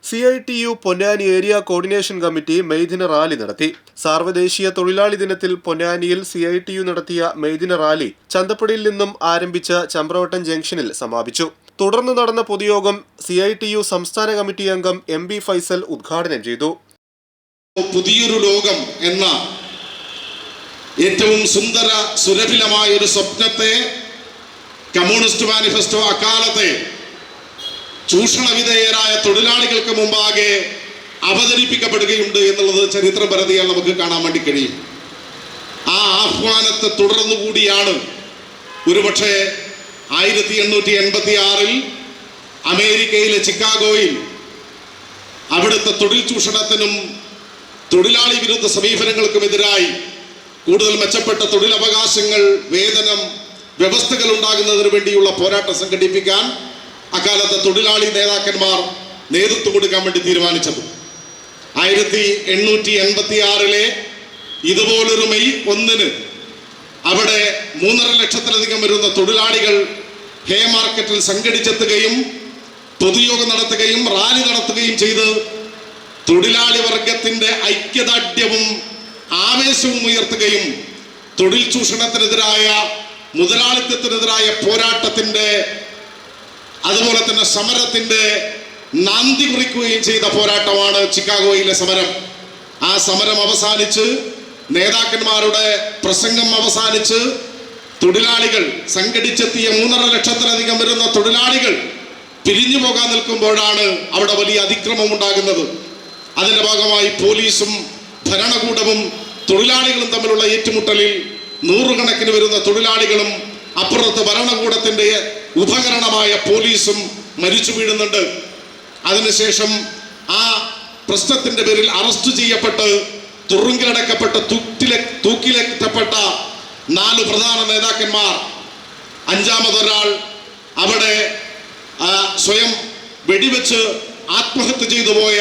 CITU Ponnani area coordination committee May ദിന rally നടത്തി. സാർവദേശീയ തൊഴിലാളി ദിനത്തിൽ പൊന്നാനിയിൽ CITU നടത്തിയ മെയ് ദിന റാലി ചന്തപ്പടിയിൽ നിന്നും ആരംഭിച്ച ചമ്പ്രവട്ടം ജംഗ്ഷനിൽ സമാപിച്ചു. തുടർന്ന് നടന്ന പൊതുയോഗം CITU സംസ്ഥാന കമ്മിറ്റി അംഗം MB ഫൈസൽ ഉദ്ഘാടനം ചെയ്തു. പുതിയൊരു ലോകം എന്ന ഏറ്റവും സുന്ദര സുരഭിലമായ ഒരു സ്വപ്നത്തെ കമ്മ്യൂണിസ്റ്റ് മാനിഫെസ്റ്റോ അക്കാലത്തെ ചൂഷണവിധേയരായ തൊഴിലാളികൾക്ക് മുമ്പാകെ അവതരിപ്പിക്കപ്പെടുകയുണ്ട് എന്നുള്ളത് ചരിത്രം പരതിയാൽ നമുക്ക് കാണാൻ വേണ്ടി കഴിയും. ആ ആഹ്വാനത്തെ തുടർന്നുകൂടിയാണ് ഒരുപക്ഷെ 1886 അമേരിക്കയിലെ ചിക്കാഗോയിൽ അവിടുത്തെ തൊഴിൽ ചൂഷണത്തിനും തൊഴിലാളി വിരുദ്ധ സമീപനങ്ങൾക്കുമെതിരായി കൂടുതൽ മെച്ചപ്പെട്ട തൊഴിലവകാശങ്ങൾ, വേതനം, വ്യവസ്ഥകൾ ഉണ്ടാകുന്നതിന് വേണ്ടിയുള്ള പോരാട്ടം സംഘടിപ്പിക്കാൻ അക്കാലത്തെ തൊഴിലാളി നേതാക്കന്മാർ നേതൃത്വം കൊടുക്കാൻ വേണ്ടി തീരുമാനിച്ചത്. 1886 ഇതുപോലൊരു മെയ് 1 അവിടെ 3.5 ലക്ഷത്തിലധികം വരുന്ന തൊഴിലാളികൾ ഹേ മാർക്കറ്റിൽ സംഘടിച്ചെത്തുകയും പൊതുയോഗം നടത്തുകയും റാലി നടത്തുകയും ചെയ്ത് തൊഴിലാളി വർഗത്തിന്റെ ഐക്യദാർഢ്യവും ആവേശവും ഉയർത്തുകയും തൊഴിൽ ചൂഷണത്തിനെതിരായ, മുതലാളിത്തത്തിനെതിരായ പോരാട്ടത്തിന്റെ, അതുപോലെ തന്നെ സമരത്തിന്റെ നാന്ദി കുറിക്കുകയും ചെയ്ത പോരാട്ടമാണ് ചിക്കാഗോയിലെ സമരം. ആ സമരം അവസാനിച്ച്, നേതാക്കന്മാരുടെ പ്രസംഗം അവസാനിച്ച്, തൊഴിലാളികൾ സംഘടിച്ചെത്തിയ 3.5 ലക്ഷത്തിലധികം വരുന്ന തൊഴിലാളികൾ പിരിഞ്ഞു പോകാൻ നിൽക്കുമ്പോഴാണ് അവിടെ വലിയ അതിക്രമം ഉണ്ടാകുന്നത്. അതിന്റെ ഭാഗമായി പോലീസും ഭരണകൂടവും തൊഴിലാളികളും തമ്മിലുള്ള ഏറ്റുമുട്ടലിൽ 100 കണക്കിന് വരുന്ന തൊഴിലാളികളും അപ്പുറത്ത് ഭരണകൂടത്തിന്റെ ഉപകരണമായ പോലീസും മരിച്ചു വീഴുന്നുണ്ട്. അതിനുശേഷം ആ പ്രശ്നത്തിന്റെ പേരിൽ അറസ്റ്റ് ചെയ്യപ്പെട്ട് തുറുങ്കിലടക്കപ്പെട്ട് തൂക്കിലേറ്റപ്പെട്ട 4 പ്രധാന നേതാക്കന്മാർ, 5-മതൊരാൾ അവിടെ സ്വയം വെടിവെച്ച് ആത്മഹത്യ ചെയ്തു പോയ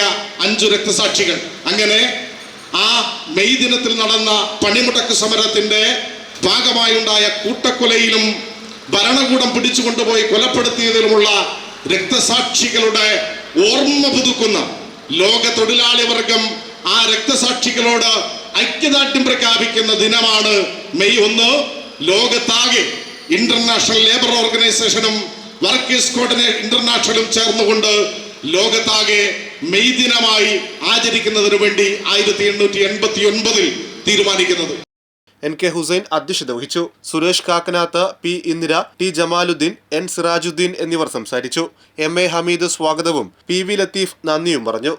5 രക്തസാക്ഷികൾ. അങ്ങനെ ആ മെയ് ദിനത്തിൽ നടന്ന പണിമുടക്ക് സമരത്തിന്റെ ഭാഗമായുണ്ടായ കൂട്ടക്കൊലയിലും ഭരണകൂടം പിടിച്ചുകൊണ്ടുപോയി കൊലപ്പെടുത്തിയതിലുമുള്ള രക്തസാക്ഷികളുടെ ഓർമ്മ പുതുക്കുന്ന ലോക തൊഴിലാളി വർഗം ആ രക്തസാക്ഷികളോട് ഐക്യദാർഢ്യം പ്രഖ്യാപിക്കുന്ന ദിനമാണ് മെയ് 1. ലോകത്താകെ ഇന്റർനാഷണൽ ലേബർ ഓർഗനൈസേഷനും വർക്കേഴ്സ് കോർഡിനേഷൻ ഇന്റർനാഷണലും ചേർന്നുകൊണ്ട് ലോകത്താകെ മെയ് ദിനമായി ആചരിക്കുന്നതിനു വേണ്ടി 1889 തീരുമാനിക്കുന്നത്. NK ഹുസൈൻ അധ്യക്ഷത വഹിച്ചു. Suresh Kakkanath, P Indira, T Jamaluddin, N Sirajuddin എന്നിവർ സംസാരിച്ചു. MA ഹമീദ് സ്വാഗതവും PV ലത്തീഫ് നന്ദിയും പറഞ്ഞു.